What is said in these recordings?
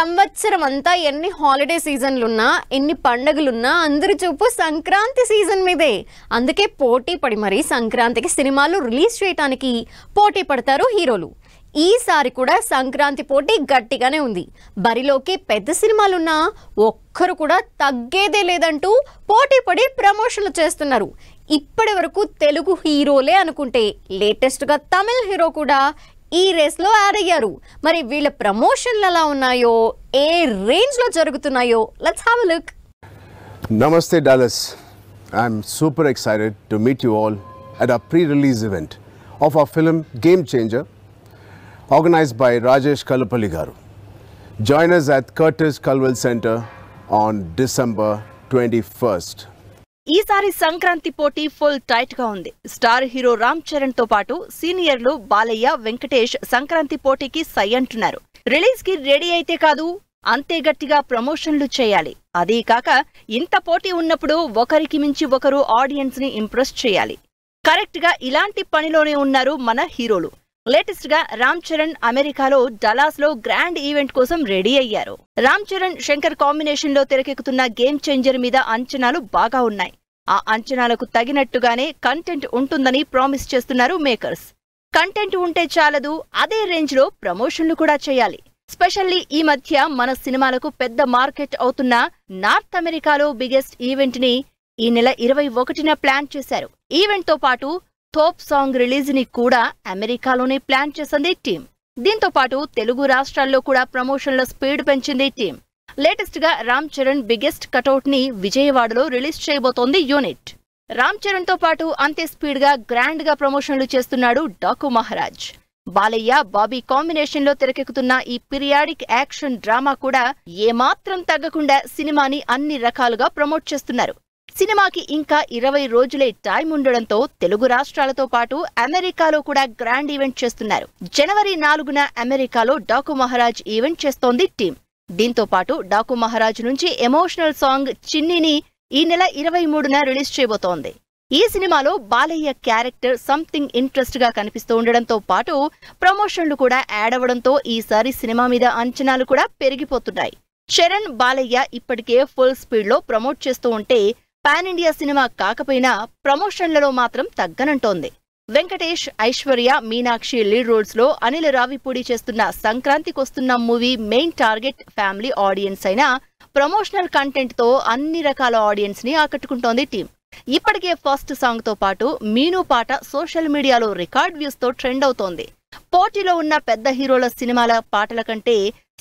సంవత్సరం అంతా ఎన్ని హాలిడే సీజన్లున్నా ఎన్ని పండగలున్నా అందరి చూపు సంక్రాంతి సీజన్ మీదే. అందుకే పోటీ పడి మరి సంక్రాంతికి సినిమాలు రిలీజ్ చేయడానికి పోటీ పడతారు హీరోలు. ఈసారి కూడా సంక్రాంతి పోటీ గట్టిగానే ఉంది. బరిలోకి పెద్ద సినిమాలున్నా ఒక్కరు కూడా తగ్గేదే లేదంటూ పోటీ పడి ప్రమోషన్లు చేస్తున్నారు. ఇప్పటి వరకు తెలుగు హీరోలే అనుకుంటే లేటెస్ట్గా తమిళ హీరో కూడా ఈ రేస్లో యాడ్ అయ్యారు. మరి వీళ్ళ ప్రమోషన్లు ఎలా ఉన్నాయో, ఏ రేంజ్లో జరుగుతున్నాయో let's have a look. Namaste Dallas. I'm super excited to meet you all at our pre-release event of our film Game Changer, organized by Rajesh Kalapalli garu. Join us at Curtis Culwell Center on December 21st. ఈసారి సంక్రాంతి పోటీ full tight గా ఉంది. Star hero Ram Charan తో పాటు సీనియర్లు బాలయ్య, వెంకటేష్ సంక్రాంతి పోటీకి సై అంటున్నారు. Release కి రెడీ అయితే కాదు, అంతే గట్టిగా ప్రమోషన్లు చేయాలి. అదీ కాక ఇంత పోటీ ఉన్నప్పుడు ఒకరికి మించి ఒకరు ఆడియన్స్ ని ఇంప్రెస్ చేయాలి. కరెక్ట్ గా ఇలాంటి పనిలోనే ఉన్నారు మన హీరోలు. లేటెస్ట్ గా రామ్ చరణ్ అమెరికాలో డలాస్ లో గ్రాండ్ ఈవెంట్ కోసం రెడీ అయ్యారు. రామ్ చరణ్, శంకర్ కాంబినేషన్ లో తెరకెక్కుతున్న గేమ్ చేంజర్ మీద అంచనాలు బాగా ఉన్నాయి. ఆ అంచనాలకు తగినట్టుగానే కంటెంట్ ఉంటుందని ప్రామిస్ చేస్తున్నారు మేకర్స్. కంటెంట్ ఉంటే చాలదు, అదే రేంజ్ లో ప్రమోషన్లు కూడా చేయాలి. స్పెషల్లీ ఈ మధ్య మన సినిమాలకు పెద్ద మార్కెట్ అవుతున్న నార్త్ అమెరికాలో బిగ్గెస్ట్ ఈవెంట్ ని ఈ నెల 21న ప్లాన్ చేశారు. ఈవెంట్ తో పాటు థోప్ సాంగ్ రిలీజ్ ని కూడా అమెరికాలోనే ప్లాన్ చేసింది టీం. దీంతో పాటు తెలుగు రాష్ట్రాల్లో కూడా ప్రమోషన్ల స్పీడ్ పెంచింది టీం. లేటెస్ట్ గా రామ్ చరణ్ బిగ్గెస్ట్ కటౌట్ ని విజయవాడలో రిలీజ్ చేయబోతోంది యూనిట్. రామ్ చరణ్ తో పాటు అంతే స్పీడ్ గా గ్రాండ్ గా ప్రమోషన్లు చేస్తున్నాడు డాకు మహారాజ్. బాలయ్య, బాబీ కాంబినేషన్ లో తెరకెక్కుతున్న ఈ పీరియాడిక్ యాక్షన్ డ్రామా కూడా ఏమాత్రం తగ్గకుండా సినిమాని అన్ని రకాలుగా ప్రమోట్ చేస్తున్నారు. సినిమాకి ఇంకా 20 రోజులే టైం ఉండడంతో తెలుగు రాష్ట్రాలతో పాటు అమెరికాలో కూడా గ్రాండ్ ఈవెంట్ చేస్తున్నారు. జనవరి 4న అమెరికాలో డాకు మహారాజ్ ఈవెంట్ చేస్తోంది టీం. దీంతో పాటు డాకు మహారాజ్ నుంచి ఎమోషనల్ సాంగ్ చిన్నిని ఈ నెల 23న రిలీజ్ చేయబోతోంది. ఈ సినిమాలో బాలయ్య క్యారెక్టర్ సంథింగ్ ఇంట్రెస్ట్ గా కనిపిస్తూ ఉండడంతో పాటు ప్రమోషన్లు కూడా యాడ్ అవ్వడంతో ఈసారి సినిమా మీద అంచనాలు కూడా పెరిగిపోతున్నాయి. చరణ్, బాలయ్య ఇప్పటికే ఫుల్ స్పీడ్ లో ప్రమోట్ చేస్తూ ఉంటే పాన్ ఇండియా సినిమా కాకపోయినా ప్రమోషన్లలో మాత్రం తగ్గనంటోంది. వెంకటేష్, ఐశ్వర్య, మీనాక్షి లీడ్ రోల్స్ లో అనిల్ రావిపూడి చేస్తున్న సంక్రాంతికొస్తున్న movie main target family audience అయినా ప్రమోషనల్ కంటెంట్ తో అన్ని రకాల ఆడియన్స్ ని ఆకట్టుకుంటోంది టీం. ఇప్పటికే ఫస్ట్ సాంగ్ తో పాటు మీను పాట సోషల్ మీడియాలో రికార్డ్ వ్యూస్ తో ట్రెండ్ అవుతోంది. పోటీలో ఉన్న పెద్ద హీరోల సినిమాల పాటల కంటే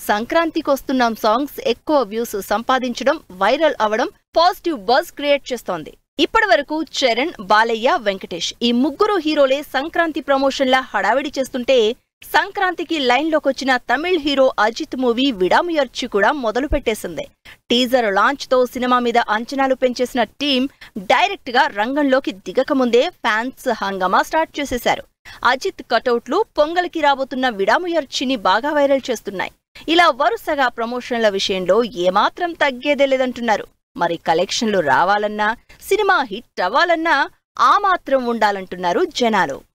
సంక్రాంతికొస్తున్నాం సాంగ్స్ ఎక్కువ వ్యూస్ సంపాదించడం, వైరల్ అవడం పాజిటివ్ బజ్ క్రియేట్ చేస్తోంది. ఇప్పటి వరకు చరణ్, బాలయ్య, వెంకటేష్ ఈ ముగ్గురు హీరోలే సంక్రాంతి ప్రమోషన్ల హడావిడి చేస్తుంటే సంక్రాంతికి లైన్లోకొచ్చిన తమిళ్ హీరో అజిత్ మూవీ విడాముయర్చి కూడా మొదలు పెట్టేసింది. టీజర్ లాంచ్ తో సినిమా మీద అంచనాలు పెంచేసిన టీం డైరెక్ట్ గా రంగంలోకి దిగకముందే ఫ్యాన్స్ హంగామా స్టార్ట్ చేసేశారు. అజిత్ కటౌట్లు పొంగల్కి రాబోతున్న విడాముయర్చిని బాగా వైరల్ చేస్తున్నాయి. ఇలా వరుసగా ప్రమోషన్ల విషయంలో ఏమాత్రం తగ్గేదే లేదంటున్నారు. మరి కలెక్షన్లు రావాలన్నా, సినిమా హిట్ అవ్వాలన్నా ఆ మాత్రం ఉండాలంటున్నారు జనాలు.